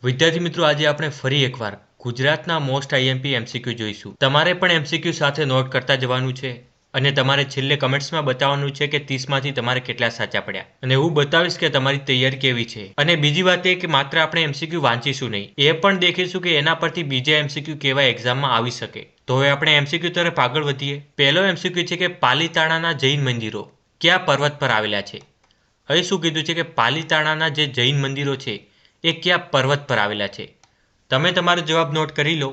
વિદ્યાર્થી મિત્રો, આજે આપણે ફરી એકવાર ગુજરાતના મોસ્ટ આઈએમપી એમસીક્યુ જોઈશું. તમારે પણ એમસીક્યુ સાથે નોટ કરતા જવાનું છે અને તમારે છેલ્લે કમેન્ટ્સમાં બતાવવાનું છે કે 30માંથી તમારે કેટલા સાચા પડ્યા. અને હું બતાવીશ કે તમારી તૈયારી કેવી છે. અને બીજી વાત એ કે માત્ર આપણે એમસીક્યુ વાંચીશું નહીં, એ પણ દેખીશું કે એના પરથી બીજા એમસીક્યુ કેવા એક્ઝામમાં આવી શકે. તો હવે આપણે એમસીક્યુ તરફ આગળ વધીએ. પહેલો એમસીક્યુ છે કે પાલીતાણાના જૈન મંદિરો કયા પર્વત પર આવેલા છે? હવે શું કીધું છે કે પાલીતાણાના જે જૈન મંદિરો છે એ કયા પર્વત પર આવેલા છે? તમે તમારો જવાબ નોટ કરી લો.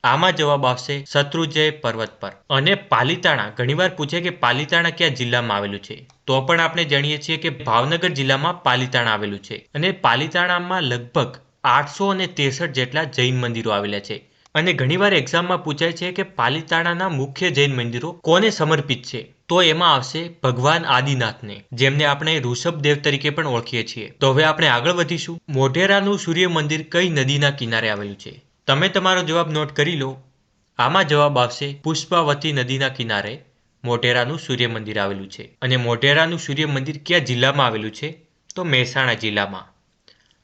આમાં જવાબ આવશે શત્રુંજય પર્વત પર. અને પાલીતાણા ઘણીવાર પૂછે કે પાલીતાણા કયા જિલ્લામાં આવેલું છે, તો પણ આપણે જાણીએ છીએ કે ભાવનગર જિલ્લામાં પાલીતાણા આવેલું છે. અને પાલીતાણામાં લગભગ 863 જેટલા જૈન મંદિરો આવેલા છે. અને ઘણીવાર એક્ઝામમાં પૂછાય છે કે પાલીતાણાના મુખ્ય જૈન મંદિરો કોને સમર્પિત છે, તો એમાં આવશે ભગવાન આદિનાથને, જેમને આપણે ઋષભદેવ તરીકે પણ ઓળખીએ છીએ. તો હવે આપણે આગળ વધીશું. મોઢેરાનું સૂર્ય મંદિર કઈ નદીના કિનારે આવેલું છે? તમે તમારો જવાબ નોટ કરી લો. આમાં જવાબ આવશે પુષ્પાવતી નદીના કિનારે મોઢેરાનું સૂર્ય મંદિર આવેલું છે. અને મોઢેરાનું સૂર્ય મંદિર કયા જિલ્લામાં આવેલું છે? તો મહેસાણા જિલ્લામાં.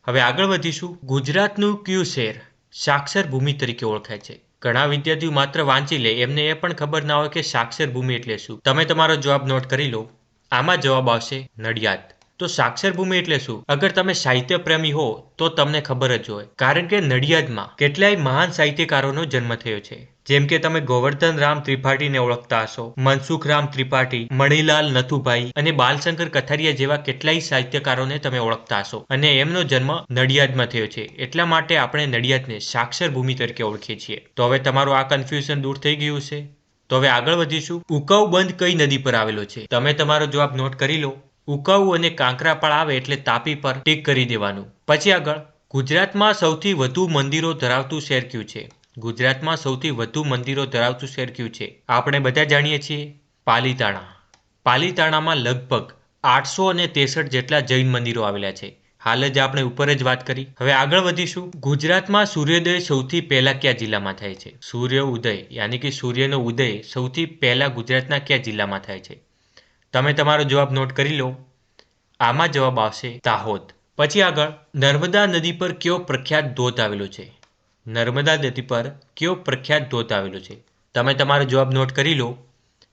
હવે આગળ વધીશું. ગુજરાતનું કયું શહેર સાક્ષર ભૂમિ તરીકે ઓળખાય છે? ઘણા વિદ્યાર્થીઓ માત્ર વાંચી લે, એમને એ પણ ખબર ના હોય કે સાક્ષર ભૂમિ એટલે શું. તમે તમારો જવાબ નોટ કરી લો. આમાં જવાબ આવશે નડિયાદ. તો સાક્ષર ભૂમિ એટલે શું? અગર તમે સાહિત્ય પ્રેમી હો તો તમને ખબર જ હોય, કારણ કે નડિયાદમાં કેટલાય મહાન સાહિત્યકારોનો જન્મ થયો છે. જેમ કે તમે ગોવર્ધન રામ ત્રિપાઠીને ઓળખતા હશો, મનસુખ રામ ત્રિપાઠી, મણિલાલ નથુભાઈ અને બાલશંકર કથારિયા જેવા કેટલાય સાહિત્યકારોને તમે ઓળખતા હશો. અને એમનો જન્મ નડિયાદમાં થયો છે, એટલા માટે આપણે નડિયાદને સાક્ષર ભૂમિ તરીકે ઓળખીએ છીએ. તો હવે તમારું આ કન્ફ્યુઝન દૂર થઈ ગયું છે. તો હવે આગળ વધીશું. ઉકાઉ બંધ કઈ નદી પર આવેલો છે? તમે તમારો જવાબ નોટ કરી લો. ઉકાઉ અને કાંકરાપાળ આવે એટલે તાપી પર ટીક કરી દેવાનું. પછી આગળ, ગુજરાતમાં સૌથી વધુ મંદિરો ધરાવતું શહેર કયું છે? ગુજરાતમાં સૌથી વધુ મંદિરો ધરાવતું શહેર કયું છે? આપણે બધા જાણીએ છીએ પાલીતાણા. પાલીતાણામાં લગભગ 863 જેટલા જૈન મંદિરો આવેલા છે. હાલ જ આપણે ઉપર જ વાત કરી. હવે આગળ વધીશું. ગુજરાતમાં સૂર્યોદય સૌથી પહેલા કયા જિલ્લામાં થાય છે? સૂર્ય ઉદય યાની કે સૂર્યનો ઉદય સૌથી પહેલા ગુજરાતના કયા જિલ્લામાં થાય છે? તમે તમારો જવાબ નોટ કરી લો. આમાં જવાબ આવશે દાહોદ. પછી આગળ, નર્મદા નદી પર કયો પ્રખ્યાત ધોધ આવેલો છે? નર્મદા નદી પર કયો પ્રખ્યાત ધોધ આવેલો છે? તમે તમારો જવાબ નોટ કરી લો.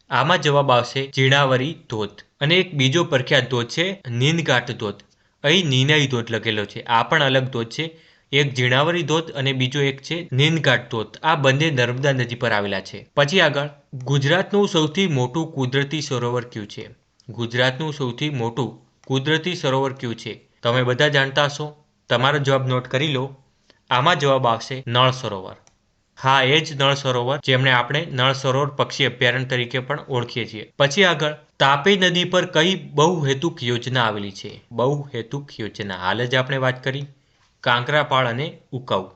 આમાં જવાબ આવશે જીણાવરી ધોધ. અને એક બીજો પ્રખ્યાત ધોધ છે નીનઘાટ ધોધ. અહીં નીનાઈ ધોધ લખેલો છે, આ પણ અલગ ધોધ છે. એક જીણાવરી ધોધ અને બીજો એક છે નીનઘાટ ધોધ. આ બંને નર્મદા નદી પર આવેલા છે. પછી આગળ, ગુજરાતનું સૌથી મોટું કુદરતી સરોવર કયું છે? ગુજરાતનું સૌથી મોટું કુદરતી સરોવર કયું છે? તમે બધા જાણતા હશો. તમારો જવાબ નોટ કરી લો. આમાં જવાબ આવશે નળ સરોવર. હા, એ જ નળ સરોવર, જેમણે આપણે નળ સરોવર પક્ષી અભયારણ્ય તરીકે પણ ઓળખીએ છીએ. પછી આગળ, તાપી નદી પર કઈ બહુહેતુક યોજના આવેલી છે? બહુહેતુક યોજના હાલ જ આપણે વાત કરી, કાંકરાપાળ અને ઉકાઉ.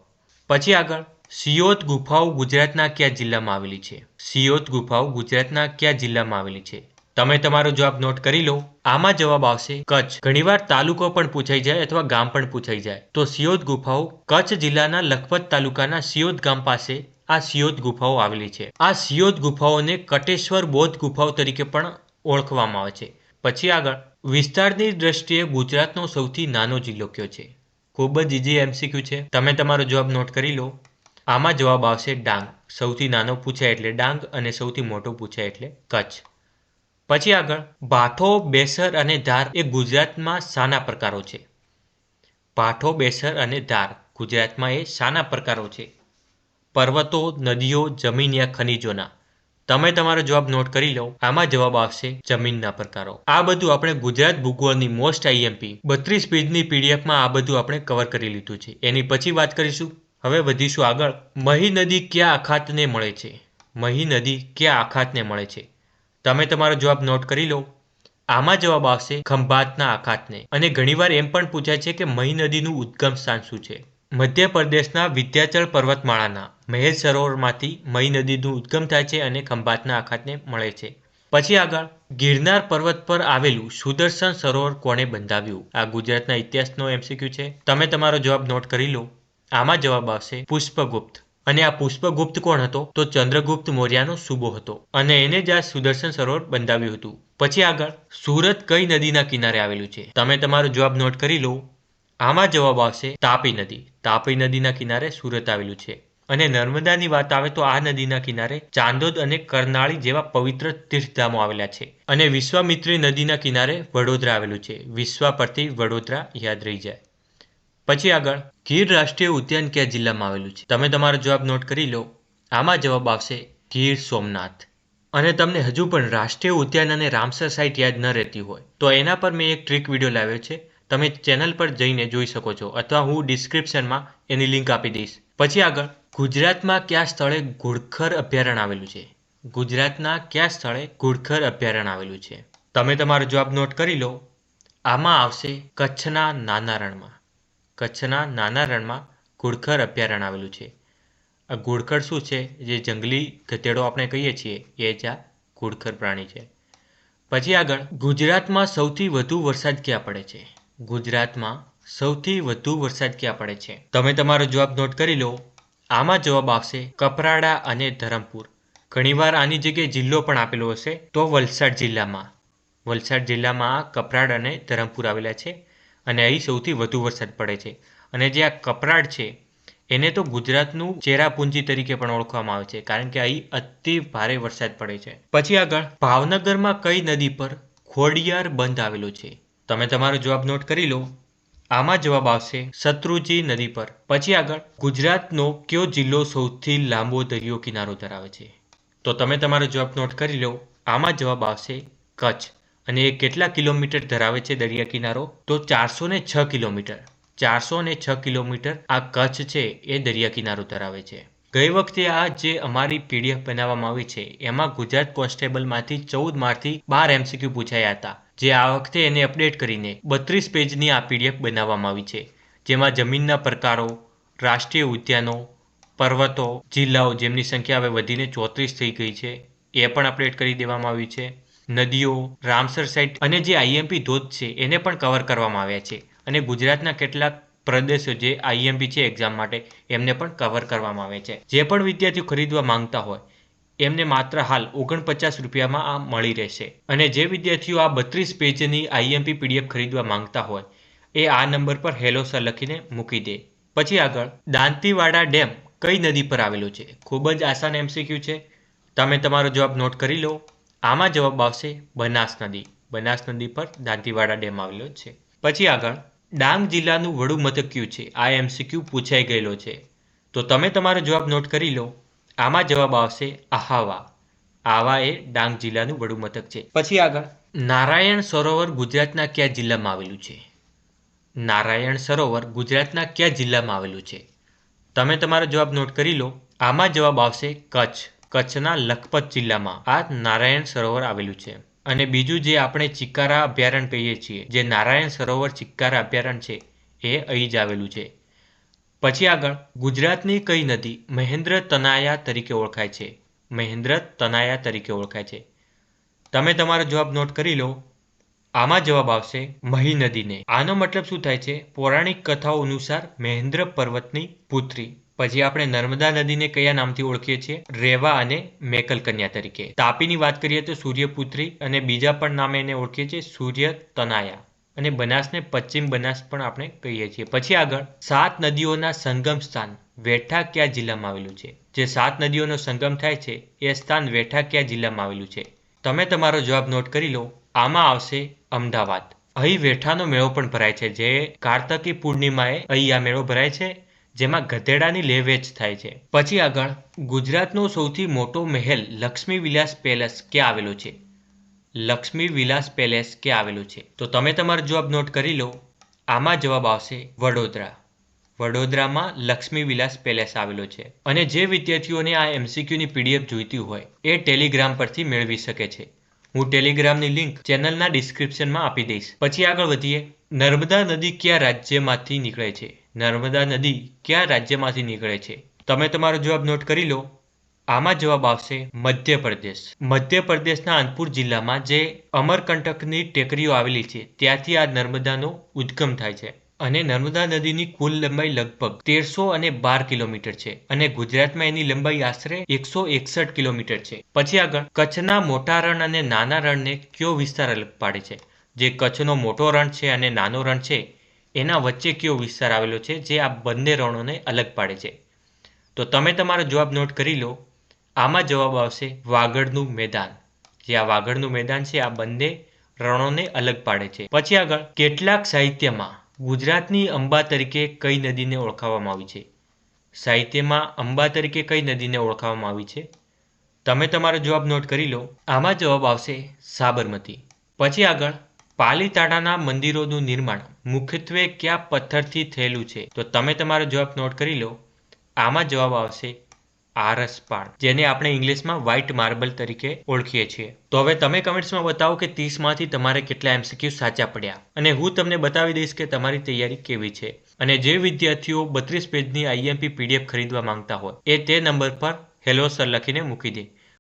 પછી આગળ, સિયોત ગુફાઓ ગુજરાતના કયા જિલ્લામાં આવેલી છે? સિયોત ગુફાઓ ગુજરાતના કયા જિલ્લામાં આવેલી છે? તમે તમારો જવાબ નોટ કરી લો. આમાં જવાબ આવશે કચ્છ. ઘણીવાર તાલુકો પણ પૂછાઈ જાય અથવા ગામ પણ પૂછાઈ જાય. તો સિયોત ગુફાઓ કચ્છ જિલ્લાના લખપત તાલુકાના સિયોત ગામ પાસે આ સિયોત ગુફાઓ આવેલી છે. આ સિયોત ગુફાઓને કટેશ્વર બૌદ્ધ ગુફાઓ તરીકે પણ ઓળખવામાં આવે છે. પછી આગળ, વિસ્તારની દ્રષ્ટિએ ગુજરાતનો સૌથી નાનો જિલ્લો કયો છે? ખૂબ જ ઇઝી એમસીક્યુ છે. તમે તમારો જવાબ નોટ કરી લો. આમાં જવાબ આવશે ડાંગ. સૌથી નાનો પૂછાય એટલે ડાંગ અને સૌથી મોટો પૂછાય એટલે કચ્છ. પછી આગળ, ભાઠો, બેસર અને ધાર એ ગુજરાતમાં શાના પ્રકારો છે? ભાઠો, બેસર અને ધાર ગુજરાતમાં એ શાના પ્રકારો છે? પર્વતો, નદીઓ, જમીન યા ખનિજોના? તમે તમારો જવાબ નોટ કરી લો. આમાં જવાબ આવશે જમીનના પ્રકારો. આ બધું આપણે ગુજરાત ભૂગોળની મોસ્ટ આઈએમપી 32 પેજની પીડીએફમાં આ બધું આપણે કવર કરી લીધું છે. એની પછી વાત કરીશું. હવે વધીશું આગળ. મહી નદી કયા અખાતને મળે છે? મહી નદી કયા અખાતને મળે છે? તમે તમારો જવાબ નોટ કરી લો. આમાં જવાબ આવશે ખંભાતના અખાતને. અને ઘણીવાર એમ પણ પૂછાય છે કે મહી નદીનું ઉદ્ગમ સ્થાન શું છે? મધ્યપ્રદેશના વિંધ્યાચલ પર્વતમાળાના મહેજ સરોવરમાંથી મહી નદીનું ઉદ્ગમ થાય છે અને ખંભાતના અખાતને મળે છે. પછી આગળ, ગિરનાર પર્વત પર આવેલું સુદર્શન સરોવર કોણે બંધાવ્યું? આ ગુજરાતના ઇતિહાસનો એમસીક્યુ છે. તમે તમારો જવાબ નોટ કરી લો. આમાં જવાબ આવશે પુષ્પગુપ્ત. અને આ પુષ્પગુપ્ત કોણ હતો? તો ચંદ્રગુપ્ત મૌર્યનો સુબો હતો અને એને જ આ સુદર્શન સરોવર બંધાવ્યું હતું. પછી આગળ, સુરત કઈ નદીના કિનારે આવેલું છે? તમે તમારો જવાબ નોટ કરી લો. આમાં જવાબ આવશે તાપી નદી. તાપી નદીના કિનારે સુરત આવેલું છે. અને નર્મદાની વાત આવે તો આ નદીના કિનારે ચાંદોદ અને કરનાળી જેવા પવિત્ર તીર્થધામો આવેલા છે. અને વિશ્વામિત્રી નદીના કિનારે વડોદરા આવેલું છે. વિશ્વા પરથી વડોદરા યાદ રહી જાય. પછી આગળ, ગીર રાષ્ટ્રીય ઉદ્યાન કયા જિલ્લામાં આવેલું છે? તમે તમારો જવાબ નોટ કરી લો. આમાં જવાબ આવશે ગીર સોમનાથ. અને તમને હજુ પણ રાષ્ટ્રીય ઉદ્યાન અને રામસર સાઇટ યાદ ન રહેતી હોય તો એના પર મેં એક ટ્રીક વિડીયો લાવ્યો છે. તમે ચેનલ પર જઈને જોઈ શકો છો, અથવા હું ડિસ્ક્રિપ્શનમાં એની લિંક આપી દઈશ. પછી આગળ, ગુજરાતમાં કયા સ્થળે ઘુડખર અભયારણ્ય આવેલું છે? ગુજરાતના કયા સ્થળે ઘુડખર અભયારણ્ય આવેલું છે? તમે તમારો જવાબ નોટ કરી લો. આમાં આવશે કચ્છના નાના રણમાં. કચ્છના નાના રણમાં ઘુડખર અભયારણ્ય આવેલું છે. આ ઘુડખર શું છે? જે જંગલી ગધેડો આપણે કહીએ છીએ એ જ આ ઘુડખર પ્રાણી છે. પછી આગળ, ગુજરાતમાં સૌથી વધુ વરસાદ ક્યાં પડે છે? ગુજરાતમાં સૌથી વધુ વરસાદ ક્યાં પડે છે? તમે તમારો જવાબ નોટ કરી લો. આમાં જવાબ આવશે કપરાડા અને ધરમપુર. ઘણીવાર આની જગ્યાએ જિલ્લો પણ આપેલો હશે, તો વલસાડ જિલ્લામાં. વલસાડ જિલ્લામાં કપરાડ અને ધરમપુર આવેલા છે. અને અહીં સૌથી વધુ વરસાદ પડે છે. અને જે આ કપરાડ છે એને તો ગુજરાતનું ચેરાપુંજી તરીકે પણ ઓળખવામાં આવે છે, કારણ કે અહીં અતિ ભારે વરસાદ પડે છે. પછી આગળ, ભાવનગરમાં કઈ નદી પર ખોડિયાર બંધ આવેલો છે? તમે તમારો જવાબ નોટ કરી લો. આમાં જવાબ આવશે શત્રુંજી નદી પર. પછી આગળ, ગુજરાતનો કયો જિલ્લો સૌથી લાંબો દરિયો કિનારો ધરાવે છે? તો તમે તમારો જવાબ નોટ કરી લો. આમાં જવાબ આવશે કચ્છ. અને એ કેટલા કિલોમીટર ધરાવે છે દરિયા કિનારો? તો 406 કિલોમીટર. 406 કિલોમીટર આ કચ્છ છે એ દરિયા કિનારો ધરાવે છે. ગઈ વખતે આ જે અમારી પીડીએફ બનાવવામાં આવી છે એમાં ગુજરાત કોન્સ્ટેબલમાંથી 14 માર્કથી 12 એમસીક્યુ પૂછાયા હતા. જે આ વખતે એને અપડેટ કરીને 32 પેજની આ પીડીએફ બનાવવામાં આવી છે. જેમાં જમીનના પ્રકારો, રાષ્ટ્રીય ઉદ્યાનો, પર્વતો, જિલ્લાઓ જેમની સંખ્યા હવે વધીને 34 થઈ ગઈ છે એ પણ અપડેટ કરી દેવામાં આવ્યું છે. નદીઓ, રામસર સાઇટ અને જે આઈએમપી ધોધ છે એને પણ કવર કરવામાં આવ્યા છે. અને ગુજરાતના કેટલાક પ્રદેશો જે આઈએમપી છે એક્ઝામ માટે એમને પણ કવર કરવામાં આવે છે. જે પણ વિદ્યાર્થીઓ ખરીદવા માંગતા હોય એમને માત્ર હાલ 49 રૂપિયામાં આ મળી રહેશે. અને જે વિદ્યાર્થીઓ આ 32 પેજની આઈએમપી પીડીએફ ખરીદવા માંગતા હોય એ આ નંબર પર હેલો સર લખીને મૂકી દે. પછી આગળ, દાંતીવાડા ડેમ કઈ નદી પર આવેલો છે? ખૂબ જ આસાન એમસીક્યુ છે. તમે તમારો જવાબ નોટ કરી લો. આમાં જવાબ આવશે બનાસ નદી. બનાસ નદી પર દાંતીવાડા ડેમ આવેલો છે. પછી આગળ, ડાંગ જિલ્લાનું વડુ મથક કયું છે? આ એમસીક્યુ પૂછાઈ ગયેલો છે. તો તમે તમારો જવાબ નોટ કરી લો. આમાં જવાબ આવશે આહવા. આહવા એ ડાંગ જિલ્લાનું વડુ મથક છે. પછી આગળ, નારાયણ સરોવર ગુજરાતના કયા જિલ્લામાં આવેલું છે? નારાયણ સરોવર ગુજરાતના કયા જિલ્લામાં આવેલું છે? તમે તમારો જવાબ નોટ કરી લો. આમાં જવાબ આવશે કચ્છ. કચ્છના લખપત જિલ્લામાં આ નારાયણ સરોવર આવેલું છે. અને બીજું જે આપણે ચિક્કારા અભયારણ્ય કહીએ છીએ, જે નારાયણ સરોવર ચિક્કારા અભયારણ્ય છે એ અહીં જ આવેલું છે. પછી આગળ, ગુજરાતની કઈ નદી મહેન્દ્ર તનાયા તરીકે ઓળખાય છે? મહેન્દ્ર તનાયા તરીકે ઓળખાય છે. તમે તમારો જવાબ નોટ કરી લો. આમાં જવાબ આવશે મહી નદીને. આનો મતલબ શું થાય છે? પૌરાણિક કથાઓ અનુસાર મહેન્દ્ર પર્વતની પુત્રી. પછી આપણે નર્મદા નદીને કયા નામથી ઓળખીએ છીએ? રેવા અને મેકલ કન્યા તરીકે. તાપીની વાત કરીએ તો સૂર્યપુત્રી, અને બીજા પણ નામે એને ઓળખીએ છીએ સૂર્ય તનાયા. અને બનાસને પશ્ચિમ બનાસ પણ આપણે કહીએ છીએ. પછી આગળ, 7 નદીઓના સંગમ સ્થાન વેઠા કયા જિલ્લામાં આવેલું છે? જે 7 નદીઓનો સંગમ થાય છે એ સ્થાન વેઠા કયા જિલ્લામાં આવેલું છે? તમે તમારો જવાબ નોટ કરી લો. આમાં આવશે અમદાવાદ. અહીં વેઠાનો મેળો પણ ભરાય છે, જે કાર્તકી પૂર્ણિમાએ અહીં આ મેળો ભરાય છે, જેમાં ગધેડાની લે વેચ થાય છે. પછી આગળ, ગુજરાતનો સૌથી મોટો મહેલ લક્ષ્મી વિલાસ પેલેસ ક્યાં આવેલો છે? લક્ષ્મી વિલાસ પેલેસ ક્યાં આવેલો છે? તો તમે તમારો જવાબ નોટ કરી લો. આમાં જવાબ આવશે વડોદરા. વડોદરામાં લક્ષ્મી વિલાસ પેલેસ આવેલો છે. અને જે વિદ્યાર્થીઓને આ એમસીક્યુની પીડીએફ જોઈતી હોય એ ટેલિગ્રામ પરથી મેળવી શકે છે. હું ટેલિગ્રામની લિંક ચેનલના ડિસ્ક્રિપ્શનમાં આપી દઈશ. પછી આગળ વધીએ. નર્મદા નદી કયા રાજ્યમાંથી નીકળે છે? નર્મદા નદી કયા રાજ્યમાંથી નીકળે છે? તમે તમારો જવાબ નોટ કરી લો. આમાં જવાબ આવશે મધ્યપ્રદેશ. મધ્યપ્રદેશના અનપુર જિલ્લામાં જે અમરકંટકની ટેકરીઓ આવેલી છે ત્યાંથી આ નર્મદાનો ઉદ્ગમ થાય છે. અને નર્મદા નદીની કુલ લંબાઈ લગભગ 1312 કિલોમીટર છે. અને ગુજરાતમાં એની લંબાઈ આશરે 161 કિલોમીટર છે. પછી આગળ, કચ્છના મોટા રણ અને નાના રણને કયો વિસ્તાર અલગ પાડે છે? જે કચ્છનો મોટો રણ છે અને નાનો રણ છે એના વચ્ચે કયો વિસ્તાર આવેલો છે જે આ બંને રણોને અલગ પાડે છે? તો તમે તમારો જવાબ નોટ કરી લો. આમાં જવાબ આવશે વાગડનું મેદાન. જે આ વાગડનું મેદાન છે આ બંને રણોને અલગ પાડે છે. પછી આગળ, કેટલાક સાહિત્યમાં ગુજરાતની અંબા તરીકે કઈ નદીને ઓળખાવવામાં આવી છે? સાહિત્યમાં અંબા તરીકે કઈ નદીને ઓળખાવવામાં આવી છે? તમે તમારો જવાબ નોટ કરી લો. આમાં જવાબ આવશે સાબરમતી. પછી આગળ, પાલીતાણાના મંદિરોનું નિર્માણ મુખ્યત્વે કયા પથ્થરથી થયેલું છે? તો તમે તમારો જવાબ નોટ કરી લો. આમાં જવાબ આવશે આરસપાણ, જેને આપણે ઇંગ્લિશમાં વ્હાઇટ માર્બલ તરીકે ઓળખીએ છીએ. તો હવે તમે કમેન્ટ્સમાં બતાવો કે 30માંથી તમારે કેટલા MCQ સાચા પડ્યા, અને હું તમને બતાવી દઈશ કે તમારી તૈયારી કેવી છે. અને જે વિદ્યાર્થીઓ 32 પેજની IMP PDF ખરીદવા માંગતા હોય એ તે નંબર પર હેલો સર લખીને મૂકી દે.